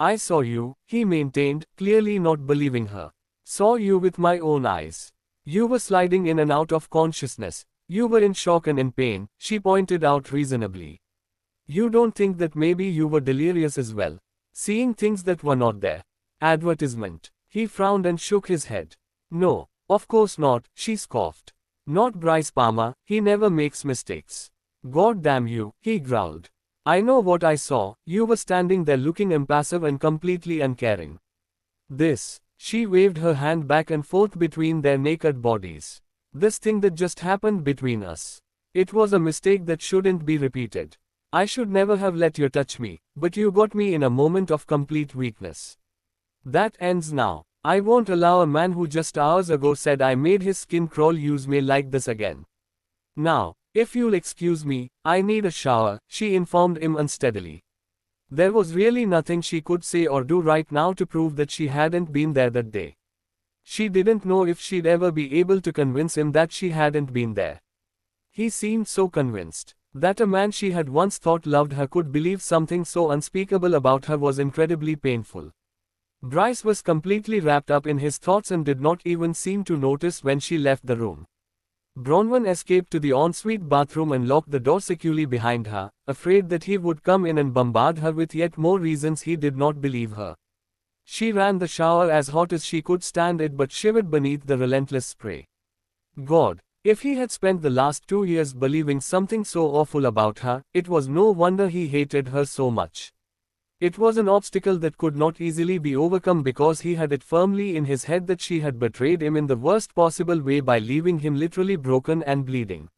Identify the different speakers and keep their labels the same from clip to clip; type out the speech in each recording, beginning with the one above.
Speaker 1: I saw you, he maintained, clearly not believing her. Saw you with my own eyes. You were sliding in and out of consciousness. You were in shock and in pain, she pointed out reasonably. You don't think that maybe you were delirious as well? Seeing things that were not there. Advertisement. He frowned and shook his head. No, of course not, she scoffed. Not Bryce Palmer, he never makes mistakes. God damn you, he growled. I know what I saw, you were standing there looking impassive and completely uncaring. This, she waved her hand back and forth between their naked bodies. This thing that just happened between us. It was a mistake that shouldn't be repeated. I should never have let you touch me, but you got me in a moment of complete weakness. That ends now. I won't allow a man who just hours ago said I made his skin crawl use me like this again. Now, if you'll excuse me, I need a shower, she informed him unsteadily. There was really nothing she could say or do right now to prove that she hadn't been there that day. She didn't know if she'd ever be able to convince him that she hadn't been there. He seemed so convinced. That a man she had once thought loved her could believe something so unspeakable about her was incredibly painful. Bryce was completely wrapped up in his thoughts and did not even seem to notice when she left the room. Bronwyn escaped to the ensuite bathroom and locked the door securely behind her, afraid that he would come in and bombard her with yet more reasons he did not believe her. She ran the shower as hot as she could stand it but shivered beneath the relentless spray. God, if he had spent the last 2 years believing something so awful about her, it was no wonder he hated her so much. It was an obstacle that could not easily be overcome because he had it firmly in his head that she had betrayed him in the worst possible way by leaving him literally broken and bleeding.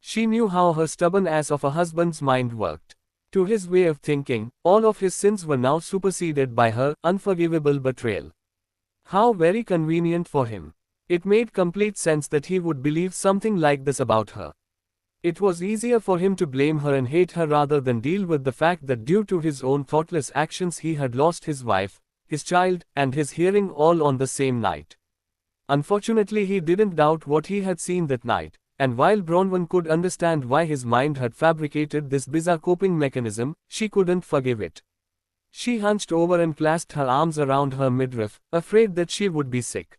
Speaker 1: She knew how her stubborn ass of a husband's mind worked. To his way of thinking, all of his sins were now superseded by her unforgivable betrayal. How very convenient for him. It made complete sense that he would believe something like this about her. It was easier for him to blame her and hate her rather than deal with the fact that due to his own thoughtless actions he had lost his wife, his child, and his hearing all on the same night. Unfortunately he didn't doubt what he had seen that night, and while Bronwyn could understand why his mind had fabricated this bizarre coping mechanism, she couldn't forgive it. She hunched over and clasped her arms around her midriff, afraid that she would be sick.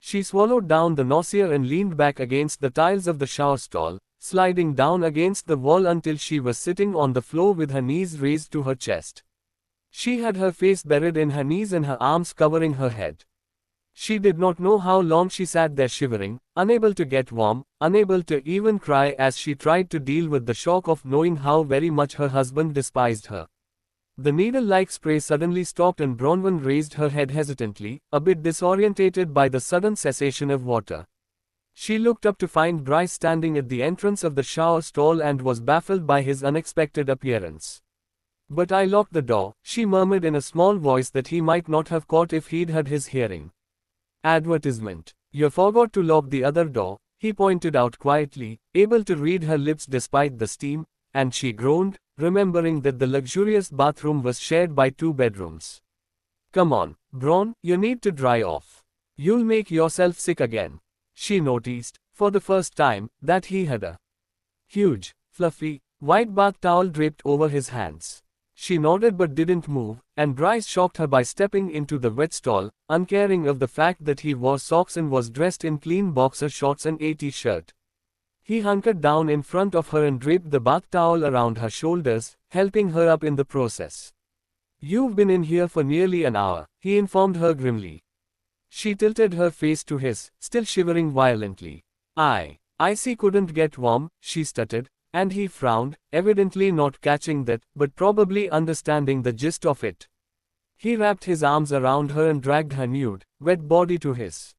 Speaker 1: She swallowed down the nausea and leaned back against the tiles of the shower stall, sliding down against the wall until she was sitting on the floor with her knees raised to her chest. She had her face buried in her knees and her arms covering her head. She did not know how long she sat there shivering, unable to get warm, unable to even cry as she tried to deal with the shock of knowing how very much her husband despised her. The needle-like spray suddenly stopped and Bronwyn raised her head hesitantly, a bit disorientated by the sudden cessation of water. She looked up to find Bryce standing at the entrance of the shower stall and was baffled by his unexpected appearance. But I locked the door, she murmured in a small voice that he might not have caught if he'd had his hearing. Advertisement. You forgot to lock the other door, he pointed out quietly, able to read her lips despite the steam, and she groaned, remembering that the luxurious bathroom was shared by 2 bedrooms. Come on, Bron, you need to dry off. You'll make yourself sick again. She noticed, for the first time, that he had a huge, fluffy, white bath towel draped over his hands. She nodded but didn't move, and Bryce shocked her by stepping into the wet stall, uncaring of the fact that he wore socks and was dressed in clean boxer shorts and a t-shirt. He hunkered down in front of her and draped the bath towel around her shoulders, helping her up in the process. You've been in here for nearly an hour, he informed her grimly. She tilted her face to his, still shivering violently. Icy couldn't get warm, she stuttered, and he frowned, evidently not catching that, but probably understanding the gist of it. He wrapped his arms around her and dragged her nude, wet body to his.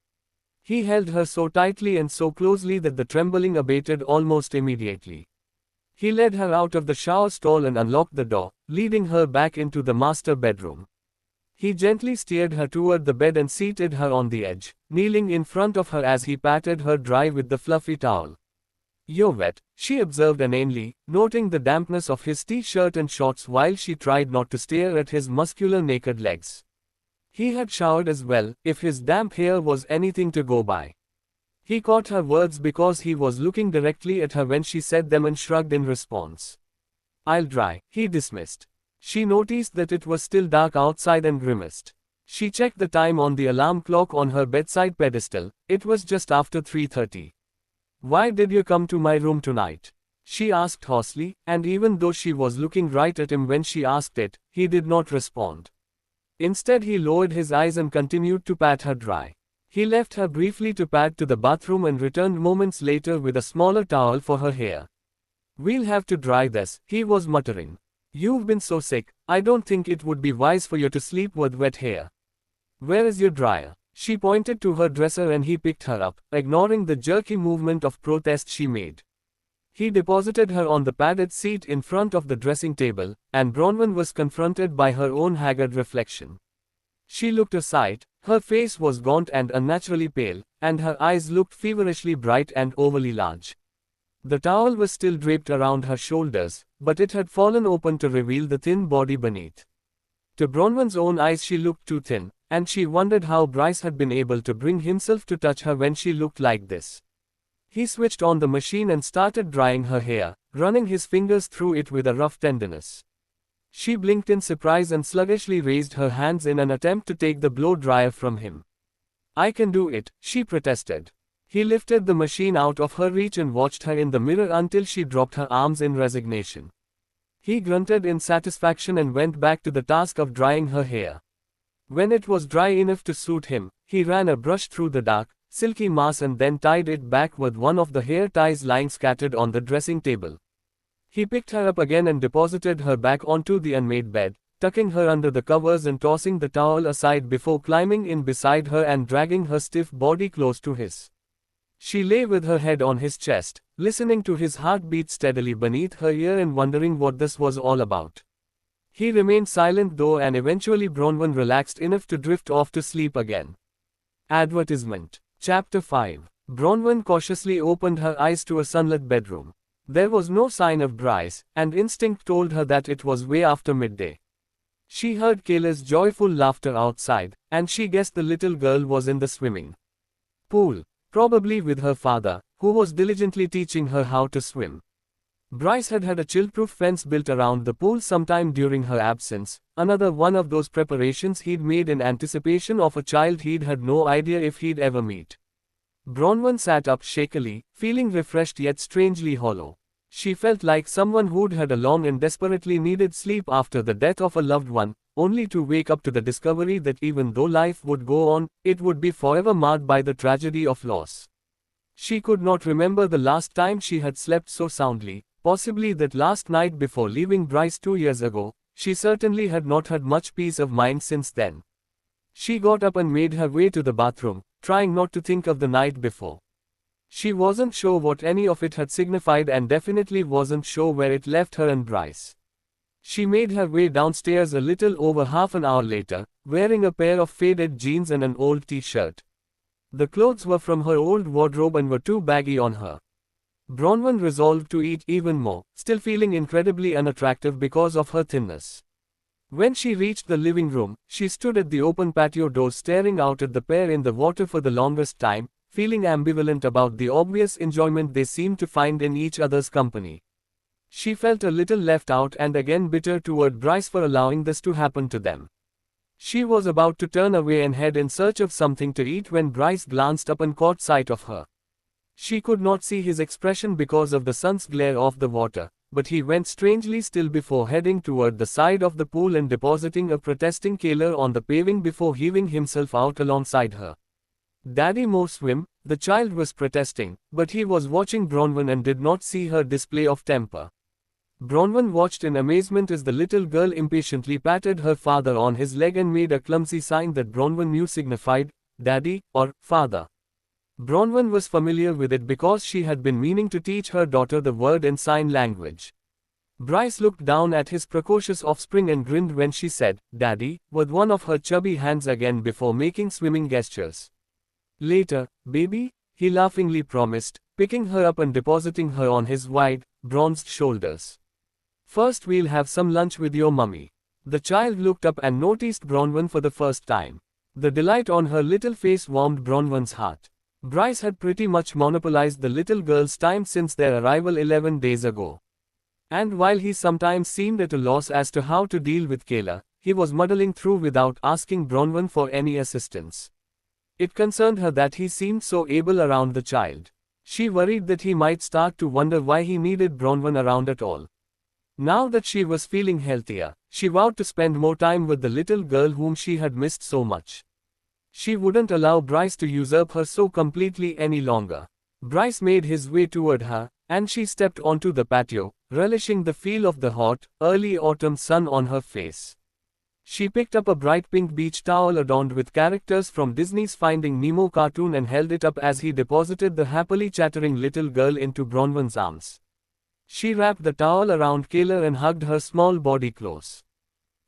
Speaker 1: He held her so tightly and so closely that the trembling abated almost immediately. He led her out of the shower stall and unlocked the door, leading her back into the master bedroom. He gently steered her toward the bed and seated her on the edge, kneeling in front of her as he patted her dry with the fluffy towel. You're wet, she observed inanely, noting the dampness of his t-shirt and shorts while she tried not to stare at his muscular naked legs. He had showered as well, if his damp hair was anything to go by. He caught her words because he was looking directly at her when she said them and shrugged in response. I'll dry, he dismissed. She noticed that it was still dark outside and grimaced. She checked the time on the alarm clock on her bedside pedestal. It was just after 3:30. "Why did you come to my room tonight?" she asked hoarsely, and even though she was looking right at him when she asked it, he did not respond. Instead, he lowered his eyes and continued to pat her dry. He left her briefly to pad to the bathroom and returned moments later with a smaller towel for her hair. "We'll have to dry this," he was muttering. "You've been so sick, I don't think it would be wise for you to sleep with wet hair. Where is your dryer?" She pointed to her dresser and he picked her up, ignoring the jerky movement of protest she made. He deposited her on the padded seat in front of the dressing table, and Bronwyn was confronted by her own haggard reflection. She looked aside, her face was gaunt and unnaturally pale, and her eyes looked feverishly bright and overly large. The towel was still draped around her shoulders, but it had fallen open to reveal the thin body beneath. To Bronwyn's own eyes she looked too thin, and she wondered how Bryce had been able to bring himself to touch her when she looked like this. He switched on the machine and started drying her hair, running his fingers through it with a rough tenderness. She blinked in surprise and sluggishly raised her hands in an attempt to take the blow dryer from him. "I can do it," she protested. He lifted the machine out of her reach and watched her in the mirror until she dropped her arms in resignation. He grunted in satisfaction and went back to the task of drying her hair. When it was dry enough to suit him, he ran a brush through the dark, silky mass and then tied it back with one of the hair ties lying scattered on the dressing table. He picked her up again and deposited her back onto the unmade bed, tucking her under the covers and tossing the towel aside before climbing in beside her and dragging her stiff body close to his. She lay with her head on his chest, listening to his heartbeat steadily beneath her ear and wondering what this was all about. He remained silent though, and eventually Bronwyn relaxed enough to drift off to sleep again. Advertisement. Chapter 5. Bronwyn cautiously opened her eyes to a sunlit bedroom. There was no sign of Bryce, and instinct told her that it was way after midday. She heard Kayla's joyful laughter outside, and she guessed the little girl was in the swimming pool, probably with her father, who was diligently teaching her how to swim. Bryce had had a child-proof fence built around the pool sometime during her absence, another one of those preparations he'd made in anticipation of a child he'd had no idea if he'd ever meet. Bronwyn sat up shakily, feeling refreshed yet strangely hollow. She felt like someone who'd had a long and desperately needed sleep after the death of a loved one, only to wake up to the discovery that even though life would go on, it would be forever marred by the tragedy of loss. She could not remember the last time she had slept so soundly. Possibly that last night before leaving Bryce 2 years ago. She certainly had not had much peace of mind since then. She got up and made her way to the bathroom, trying not to think of the night before. She wasn't sure what any of it had signified and definitely wasn't sure where it left her and Bryce. She made her way downstairs a little over half an hour later, wearing a pair of faded jeans and an old t-shirt. The clothes were from her old wardrobe and were too baggy on her. Bronwyn resolved to eat even more, still feeling incredibly unattractive because of her thinness. When she reached the living room, she stood at the open patio door staring out at the pair in the water for the longest time, feeling ambivalent about the obvious enjoyment they seemed to find in each other's company. She felt a little left out and again bitter toward Bryce for allowing this to happen to them. She was about to turn away and head in search of something to eat when Bryce glanced up and caught sight of her. She could not see his expression because of the sun's glare off the water, but he went strangely still before heading toward the side of the pool and depositing a protesting Kayla on the paving before heaving himself out alongside her. "Daddy, more swim," the child was protesting, but he was watching Bronwyn and did not see her display of temper. Bronwyn watched in amazement as the little girl impatiently patted her father on his leg and made a clumsy sign that Bronwyn knew signified, "Daddy," or "Father." Bronwyn was familiar with it because she had been meaning to teach her daughter the word in sign language. Bryce looked down at his precocious offspring and grinned when she said, "Daddy," with one of her chubby hands again before making swimming gestures. "Later, baby," he laughingly promised, picking her up and depositing her on his wide, bronzed shoulders. "First we'll have some lunch with your mummy." The child looked up and noticed Bronwyn for the first time. The delight on her little face warmed Bronwyn's heart. Bryce had pretty much monopolized the little girl's time since their arrival 11 days ago. And while he sometimes seemed at a loss as to how to deal with Kayla, he was muddling through without asking Bronwyn for any assistance. It concerned her that he seemed so able around the child. She worried that he might start to wonder why he needed Bronwyn around at all. Now that she was feeling healthier, she vowed to spend more time with the little girl whom she had missed so much. She wouldn't allow Bryce to usurp her so completely any longer. Bryce made his way toward her, and she stepped onto the patio, relishing the feel of the hot, early autumn sun on her face. She picked up a bright pink beach towel adorned with characters from Disney's Finding Nemo cartoon and held it up as he deposited the happily chattering little girl into Bronwyn's arms. She wrapped the towel around Kayla and hugged her small body close.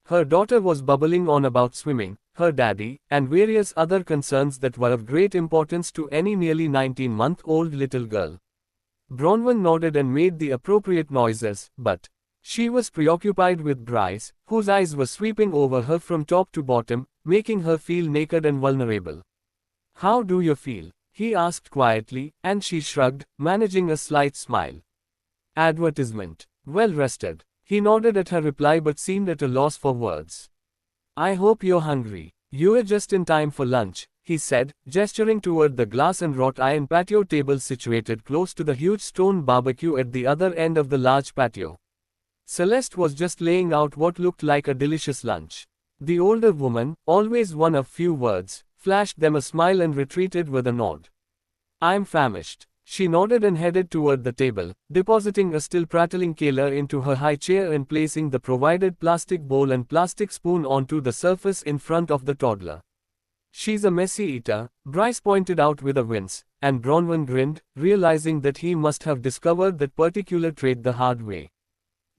Speaker 1: Her daughter was bubbling on about swimming, her daddy, and various other concerns that were of great importance to any nearly 19-month-old little girl. Bronwyn nodded and made the appropriate noises, but she was preoccupied with Bryce, whose eyes were sweeping over her from top to bottom, making her feel naked and vulnerable. "How do you feel?" he asked quietly, and she shrugged, managing a slight smile. Advertisement. Well rested. He nodded at her reply but seemed at a loss for words. "I hope you're hungry. You're just in time for lunch," he said, gesturing toward the glass and wrought iron patio table situated close to the huge stone barbecue at the other end of the large patio. Celeste was just laying out what looked like a delicious lunch. The older woman, always one of few words, flashed them a smile and retreated with a nod. "I'm famished." She nodded and headed toward the table, depositing a still prattling Kayla into her high chair and placing the provided plastic bowl and plastic spoon onto the surface in front of the toddler. "She's a messy eater," Bryce pointed out with a wince, and Bronwyn grinned, realizing that he must have discovered that particular trait the hard way.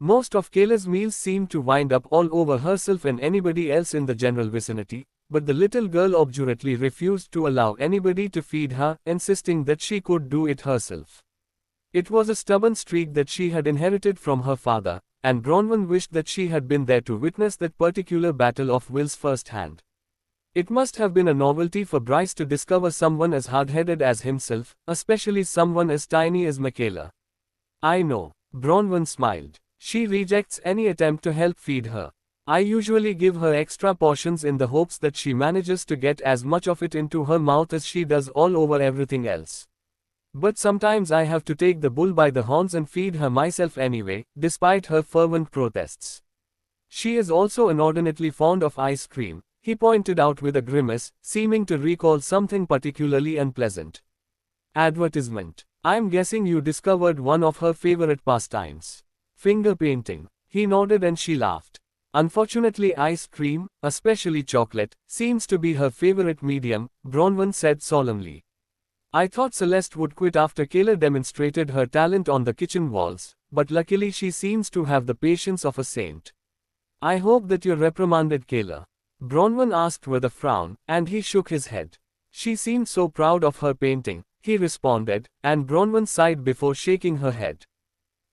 Speaker 1: Most of Kayla's meals seemed to wind up all over herself and anybody else in the general vicinity, but the little girl obdurately refused to allow anybody to feed her, insisting that she could do it herself. It was a stubborn streak that she had inherited from her father, and Bronwyn wished that she had been there to witness that particular battle of wills firsthand. It must have been a novelty for Bryce to discover someone as hard-headed as himself, especially someone as tiny as Michaela. "I know." Bronwyn smiled. "She rejects any attempt to help feed her. I usually give her extra portions in the hopes that she manages to get as much of it into her mouth as she does all over everything else. But sometimes I have to take the bull by the horns and feed her myself anyway, despite her fervent protests. She is also inordinately fond of ice cream," he pointed out with a grimace, seeming to recall something particularly unpleasant. Advertisement. "I'm guessing you discovered one of her favorite pastimes. Finger painting." He nodded and she laughed. "Unfortunately ice cream, especially chocolate, seems to be her favorite medium," Bronwyn said solemnly. "I thought Celeste would quit after Kayla demonstrated her talent on the kitchen walls, but luckily she seems to have the patience of a saint." "I hope that you reprimanded Kayla?" Bronwyn asked with a frown, and he shook his head. "She seemed so proud of her painting," he responded, and Bronwyn sighed before shaking her head.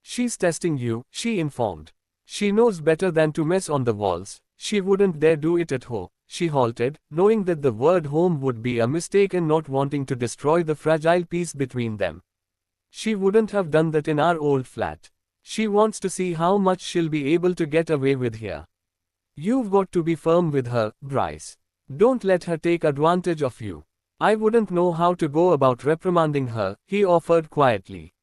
Speaker 1: "She's testing you," she informed. "She knows better than to mess on the walls. She wouldn't dare do it at home." She halted, knowing that the word home would be a mistake and not wanting to destroy the fragile peace between them. "She wouldn't have done that in our old flat. She wants to see how much she'll be able to get away with here." "You've got to be firm with her, Bryce. Don't let her take advantage of you." "I wouldn't know how to go about reprimanding her," he offered quietly.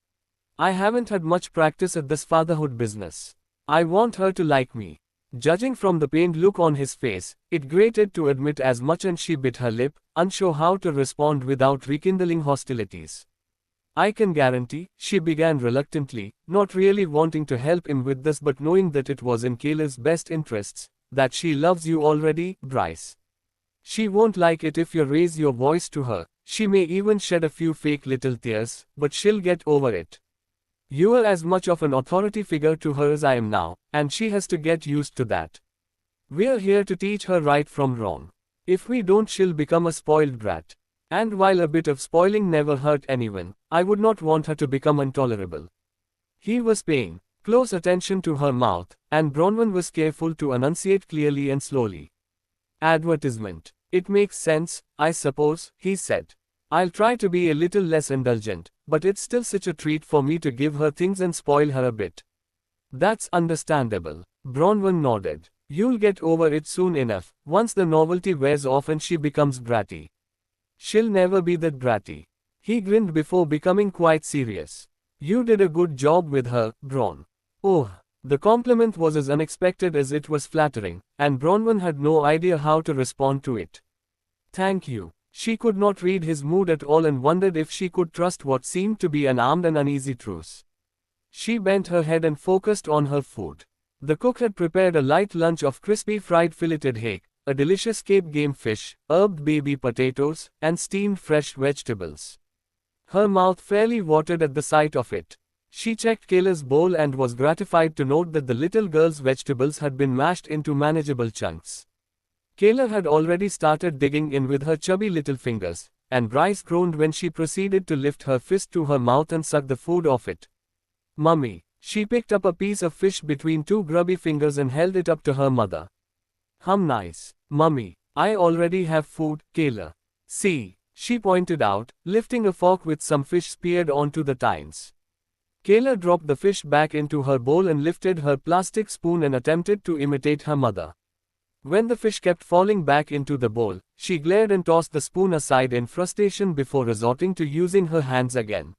Speaker 1: "I haven't had much practice at this fatherhood business. I want her to like me." Judging from the pained look on his face, it grated to admit as much, and she bit her lip, unsure how to respond without rekindling hostilities. "I can guarantee," she began reluctantly, not really wanting to help him with this but knowing that it was in Kayla's best interests, "that she loves you already, Bryce. She won't like it if you raise your voice to her. She may even shed a few fake little tears, but she'll get over it. You're as much of an authority figure to her as I am now, and she has to get used to that. We're here to teach her right from wrong. If we don't, she'll become a spoiled brat. And while a bit of spoiling never hurt anyone, I would not want her to become intolerable." He was paying close attention to her mouth, and Bronwyn was careful to enunciate clearly and slowly. "Advertisement. It makes sense, I suppose," he said. "I'll try to be a little less indulgent, but it's still such a treat for me to give her things and spoil her a bit." That's understandable. Bronwyn nodded. You'll get over it soon enough. Once the novelty wears off and she becomes bratty. She'll never be that bratty. He grinned before becoming quite serious. You did a good job with her, Bron. Oh, the compliment was as unexpected as it was flattering, and Bronwyn had no idea how to respond to it. Thank you. She could not read his mood at all and wondered if she could trust what seemed to be an armed and uneasy truce. She bent her head and focused on her food. The cook had prepared a light lunch of crispy fried filleted hake, a delicious Cape game fish, herbed baby potatoes, and steamed fresh vegetables. Her mouth fairly watered at the sight of it. She checked Kayla's bowl and was gratified to note that the little girl's vegetables had been mashed into manageable chunks. Kayla had already started digging in with her chubby little fingers, and Bryce groaned when she proceeded to lift her fist to her mouth and suck the food off it. Mummy. She picked up a piece of fish between two grubby fingers and held it up to her mother. Nice. Mummy, I already have food, Kayla. See, she pointed out, lifting a fork with some fish speared onto the tines. Kayla dropped the fish back into her bowl and lifted her plastic spoon and attempted to imitate her mother. When the fish kept falling back into the bowl, she glared and tossed the spoon aside in frustration before resorting to using her hands again.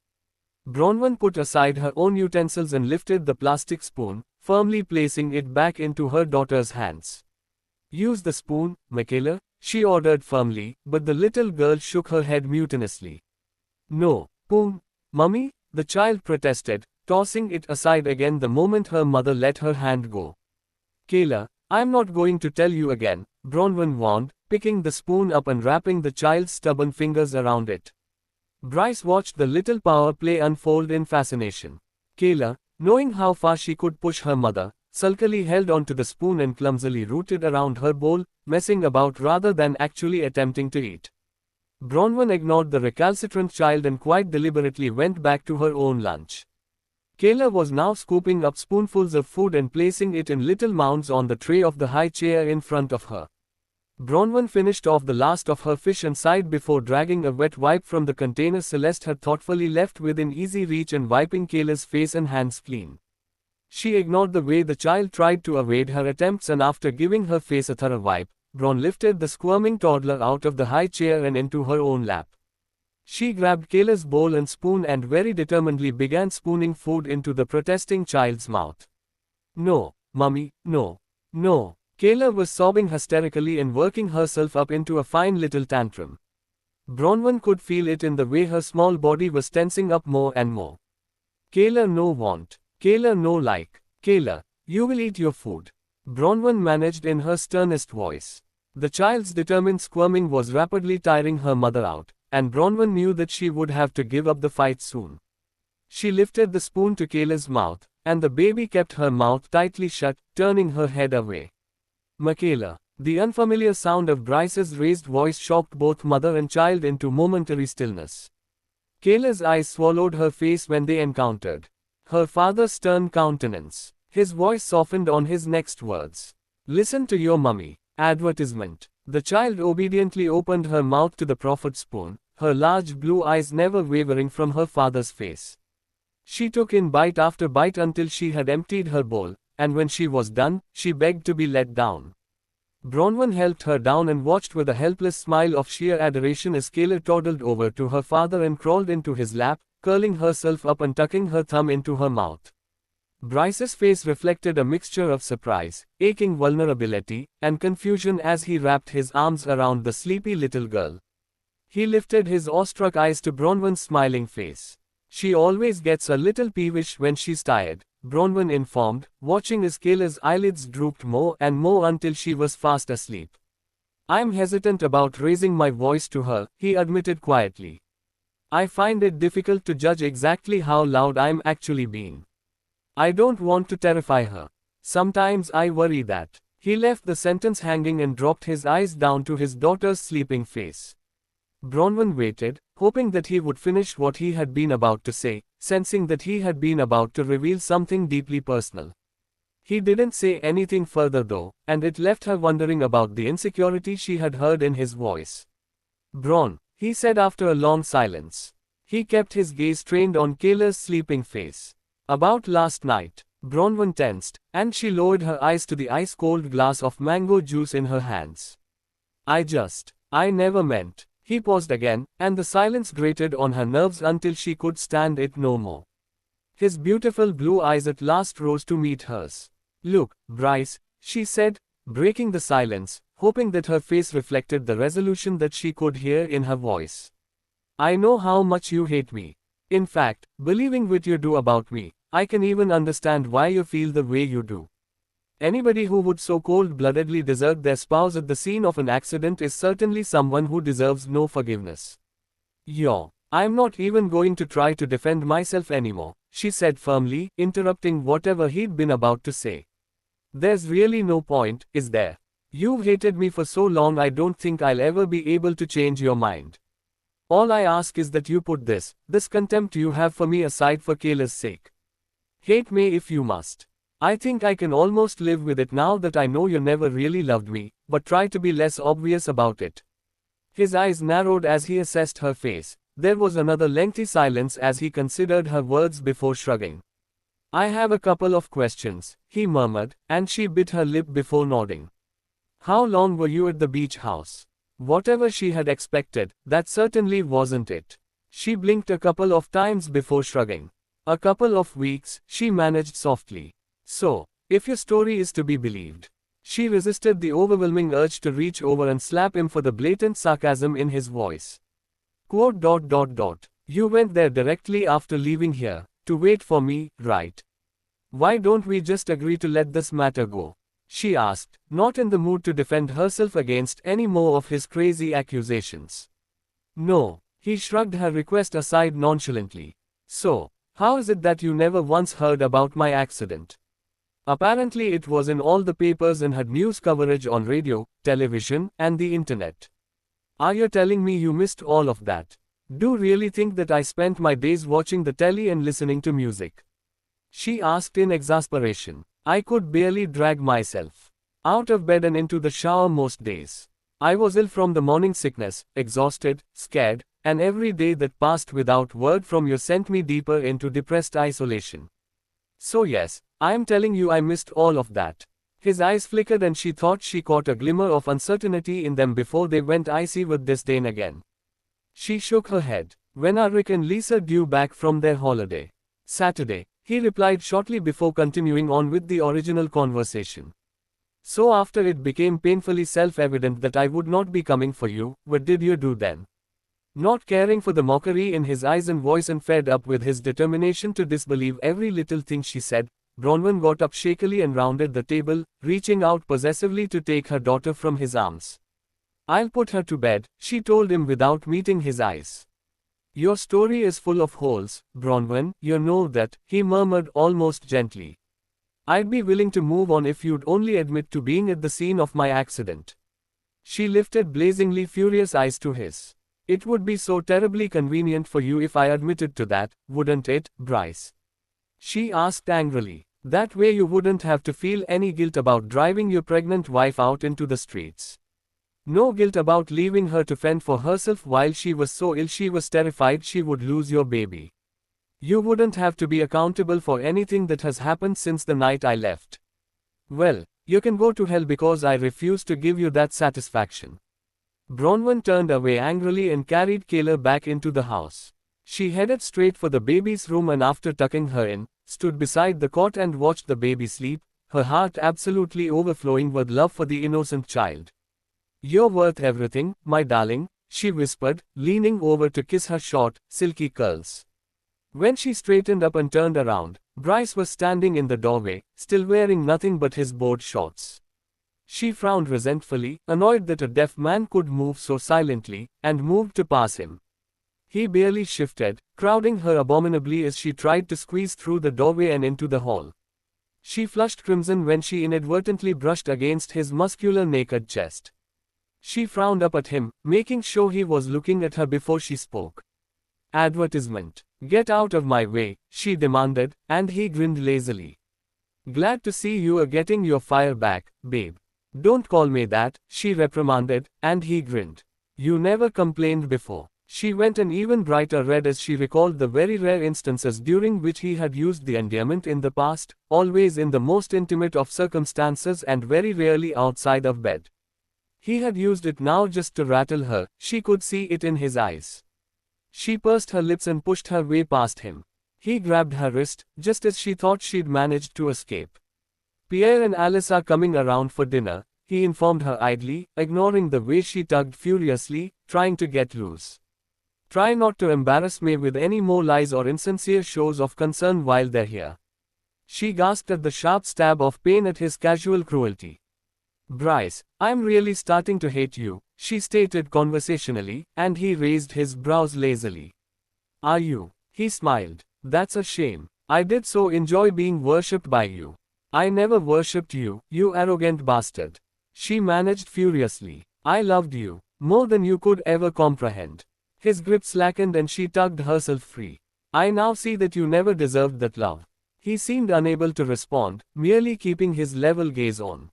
Speaker 1: Bronwyn put aside her own utensils and lifted the plastic spoon, firmly placing it back into her daughter's hands. Use the spoon, Michaela, she ordered firmly, but the little girl shook her head mutinously. No, spoon, Mummy, the child protested, tossing it aside again the moment her mother let her hand go. Kayla, I'm not going to tell you again, Bronwyn warned, picking the spoon up and wrapping the child's stubborn fingers around it. Bryce watched the little power play unfold in fascination. Kayla, knowing how far she could push her mother, sulkily held onto the spoon and clumsily rooted around her bowl, messing about rather than actually attempting to eat. Bronwyn ignored the recalcitrant child and quite deliberately went back to her own lunch. Kayla was now scooping up spoonfuls of food and placing it in little mounds on the tray of the high chair in front of her. Bronwyn finished off the last of her fish and sighed before dragging a wet wipe from the container Celeste had thoughtfully left within easy reach and wiping Kayla's face and hands clean. She ignored the way the child tried to evade her attempts and after giving her face a thorough wipe, Bron lifted the squirming toddler out of the high chair and into her own lap. She grabbed Kayla's bowl and spoon and very determinedly began spooning food into the protesting child's mouth. No, Mummy, no, no. Kayla was sobbing hysterically and working herself up into a fine little tantrum. Bronwyn could feel it in the way her small body was tensing up more and more. Kayla no want. Kayla no like. Kayla, you will eat your food. Bronwyn managed in her sternest voice. The child's determined squirming was rapidly tiring her mother out, and Bronwyn knew that she would have to give up the fight soon. She lifted the spoon to Kayla's mouth, and the baby kept her mouth tightly shut, turning her head away. Michaela. The unfamiliar sound of Bryce's raised voice shocked both mother and child into momentary stillness. Kayla's eyes swallowed her face when they encountered her father's stern countenance. His voice softened on his next words. Listen to your mummy. Advertisement. The child obediently opened her mouth to the proffered spoon, her large blue eyes never wavering from her father's face. She took in bite after bite until she had emptied her bowl, and when she was done, she begged to be let down. Bronwyn helped her down and watched with a helpless smile of sheer adoration as Kayla toddled over to her father and crawled into his lap, curling herself up and tucking her thumb into her mouth. Bryce's face reflected a mixture of surprise, aching vulnerability, and confusion as he wrapped his arms around the sleepy little girl. He lifted his awestruck eyes to Bronwyn's smiling face. She always gets a little peevish when she's tired, Bronwyn informed, watching as Kayla's eyelids drooped more and more until she was fast asleep. I'm hesitant about raising my voice to her, he admitted quietly. I find it difficult to judge exactly how loud I'm actually being. I don't want to terrify her. Sometimes I worry that. He left the sentence hanging and dropped his eyes down to his daughter's sleeping face. Bronwyn waited, hoping that he would finish what he had been about to say, sensing that he had been about to reveal something deeply personal. He didn't say anything further though, and it left her wondering about the insecurity she had heard in his voice. Bron, he said after a long silence. He kept his gaze trained on Kayla's sleeping face. About last night. Bronwyn tensed, and she lowered her eyes to the ice-cold glass of mango juice in her hands. I never meant. He paused again, and the silence grated on her nerves until she could stand it no more. His beautiful blue eyes at last rose to meet hers. Look, Bryce, she said, breaking the silence, hoping that her face reflected the resolution that she could hear in her voice. I know how much you hate me. In fact, believing what you do about me, I can even understand why you feel the way you do. Anybody who would so cold-bloodedly desert their spouse at the scene of an accident is certainly someone who deserves no forgiveness. I'm not even going to try to defend myself anymore, she said firmly, interrupting whatever he'd been about to say. There's really no point, is there? You've hated me for so long, I don't think I'll ever be able to change your mind. All I ask is that you put this contempt you have for me aside for Kayla's sake. Hate me if you must. I think I can almost live with it now that I know you never really loved me, but try to be less obvious about it. His eyes narrowed as he assessed her face. There was another lengthy silence as he considered her words before shrugging. I have a couple of questions, he murmured, and she bit her lip before nodding. How long were you at the beach house? Whatever she had expected, that certainly wasn't it. She blinked a couple of times before shrugging. A couple of weeks, she managed softly. So, if your story is to be believed. She resisted the overwhelming urge to reach over and slap him for the blatant sarcasm in his voice. Quote. You went there directly after leaving here, to wait for me, right? Why don't we just agree to let this matter go? She asked, not in the mood to defend herself against any more of his crazy accusations. No, he shrugged her request aside nonchalantly. So, how is it that you never once heard about my accident? Apparently it was in all the papers and had news coverage on radio, television, and the internet. Are you telling me you missed all of that? Do you really think that I spent my days watching the telly and listening to music? She asked in exasperation. I could barely drag myself out of bed and into the shower most days. I was ill from the morning sickness, exhausted, scared, and every day that passed without word from you sent me deeper into depressed isolation. So yes, I am telling you I missed all of that. His eyes flickered and she thought she caught a glimmer of uncertainty in them before they went icy with disdain again. She shook her head. When are Rick and Lisa due back from their holiday? Saturday, he replied shortly before continuing on with the original conversation. So after it became painfully self-evident that I would not be coming for you, what did you do then? Not caring for the mockery in his eyes and voice and fed up with his determination to disbelieve every little thing she said, Bronwyn got up shakily and rounded the table, reaching out possessively to take her daughter from his arms. I'll put her to bed, she told him without meeting his eyes. Your story is full of holes, Bronwyn, you know that, he murmured almost gently. I'd be willing to move on if you'd only admit to being at the scene of my accident. She lifted blazingly furious eyes to his. It would be so terribly convenient for you if I admitted to that, wouldn't it, Bryce? She asked angrily. That way you wouldn't have to feel any guilt about driving your pregnant wife out into the streets. No guilt about leaving her to fend for herself while she was so ill she was terrified she would lose your baby. You wouldn't have to be accountable for anything that has happened since the night I left. Well, you can go to hell because I refuse to give you that satisfaction. Bronwyn turned away angrily and carried Kayla back into the house. She headed straight for the baby's room and after tucking her in, stood beside the cot and watched the baby sleep, her heart absolutely overflowing with love for the innocent child. You're worth everything, my darling, she whispered, leaning over to kiss her short, silky curls. When she straightened up and turned around, Bryce was standing in the doorway, still wearing nothing but his board shorts. She frowned resentfully, annoyed that a deaf man could move so silently, and moved to pass him. He barely shifted, crowding her abominably as she tried to squeeze through the doorway and into the hall. She flushed crimson when she inadvertently brushed against his muscular naked chest. She frowned up at him, making sure he was looking at her before she spoke. Advertisement. Get out of my way, she demanded, and he grinned lazily. Glad to see you are getting your fire back, babe. Don't call me that, she reprimanded, and he grinned. You never complained before. She went an even brighter red as she recalled the very rare instances during which he had used the endearment in the past, always in the most intimate of circumstances and very rarely outside of bed. He had used it now just to rattle her, she could see it in his eyes. She pursed her lips and pushed her way past him. He grabbed her wrist, just as she thought she'd managed to escape. Pierre and Alice are coming around for dinner, he informed her idly, ignoring the way she tugged furiously, trying to get loose. Try not to embarrass me with any more lies or insincere shows of concern while they're here. She gasped at the sharp stab of pain at his casual cruelty. Bryce, I'm really starting to hate you, she stated conversationally, and he raised his brows lazily. Are you? He smiled. That's a shame. I did so enjoy being worshipped by you. I never worshipped you, you arrogant bastard. She managed furiously. I loved you, more than you could ever comprehend. His grip slackened and she tugged herself free. I now see that you never deserved that love. He seemed unable to respond, merely keeping his level gaze on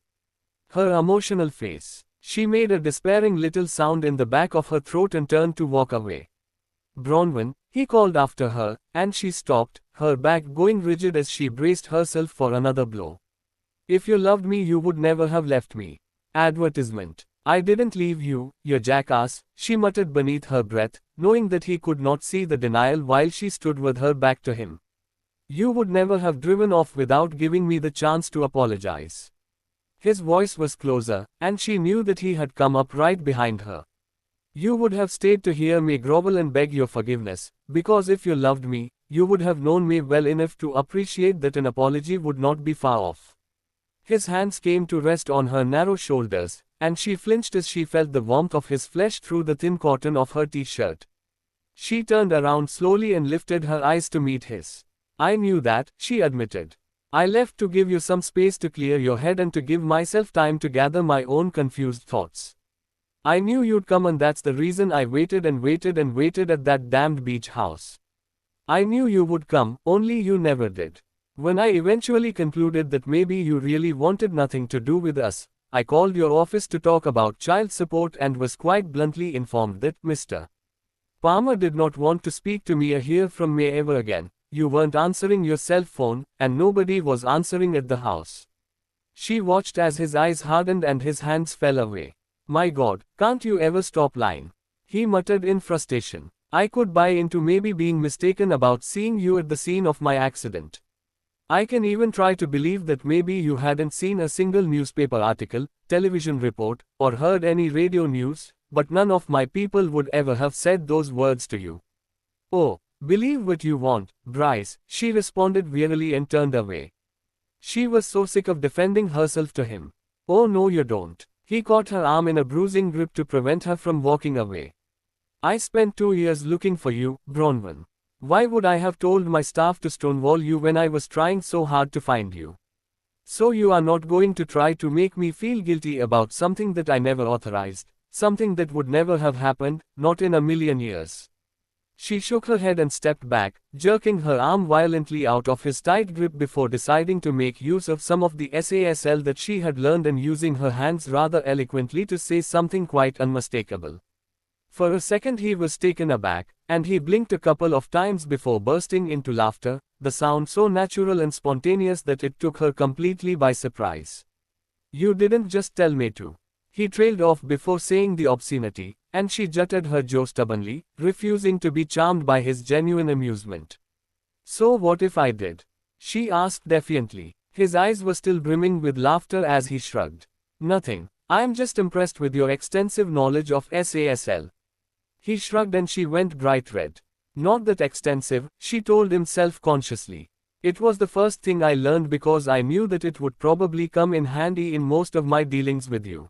Speaker 1: her emotional face. She made a despairing little sound in the back of her throat and turned to walk away. Bronwyn, he called after her, and she stopped, her back going rigid as she braced herself for another blow. If you loved me you would never have left me. Advertisement. I didn't leave you, you jackass, she muttered beneath her breath, knowing that he could not see the denial while she stood with her back to him. You would never have driven off without giving me the chance to apologize. His voice was closer, and she knew that he had come up right behind her. You would have stayed to hear me grovel and beg your forgiveness, because if you loved me, you would have known me well enough to appreciate that an apology would not be far off. His hands came to rest on her narrow shoulders, and she flinched as she felt the warmth of his flesh through the thin cotton of her t-shirt. She turned around slowly and lifted her eyes to meet his. I knew that, she admitted. I left to give you some space to clear your head and to give myself time to gather my own confused thoughts. I knew you'd come and that's the reason I waited and waited and waited at that damned beach house. I knew you would come, only you never did. When I eventually concluded that maybe you really wanted nothing to do with us, I called your office to talk about child support and was quite bluntly informed that Mr. Palmer did not want to speak to me or hear from me ever again. You weren't answering your cell phone, and nobody was answering at the house. She watched as his eyes hardened and his hands fell away. My God, can't you ever stop lying? He muttered in frustration. I could buy into maybe being mistaken about seeing you at the scene of my accident. I can even try to believe that maybe you hadn't seen a single newspaper article, television report, or heard any radio news, but none of my people would ever have said those words to you. Oh, believe what you want, Bryce, she responded wearily and turned away. She was so sick of defending herself to him. Oh no you don't. He caught her arm in a bruising grip to prevent her from walking away. I spent 2 years looking for you, Bronwyn. Why would I have told my staff to stonewall you when I was trying so hard to find you? So you are not going to try to make me feel guilty about something that I never authorized, something that would never have happened, not in a million years. She shook her head and stepped back, jerking her arm violently out of his tight grip before deciding to make use of some of the SASL that she had learned and using her hands rather eloquently to say something quite unmistakable. For a second he was taken aback, and he blinked a couple of times before bursting into laughter, the sound so natural and spontaneous that it took her completely by surprise. You didn't just tell me to. He trailed off before saying the obscenity, and she jutted her jaw stubbornly, refusing to be charmed by his genuine amusement. So what if I did? She asked defiantly. His eyes were still brimming with laughter as he shrugged. Nothing. I'm just impressed with your extensive knowledge of SASL. He shrugged and she went bright red. Not that extensive, she told him self-consciously. It was the first thing I learned because I knew that it would probably come in handy in most of my dealings with you.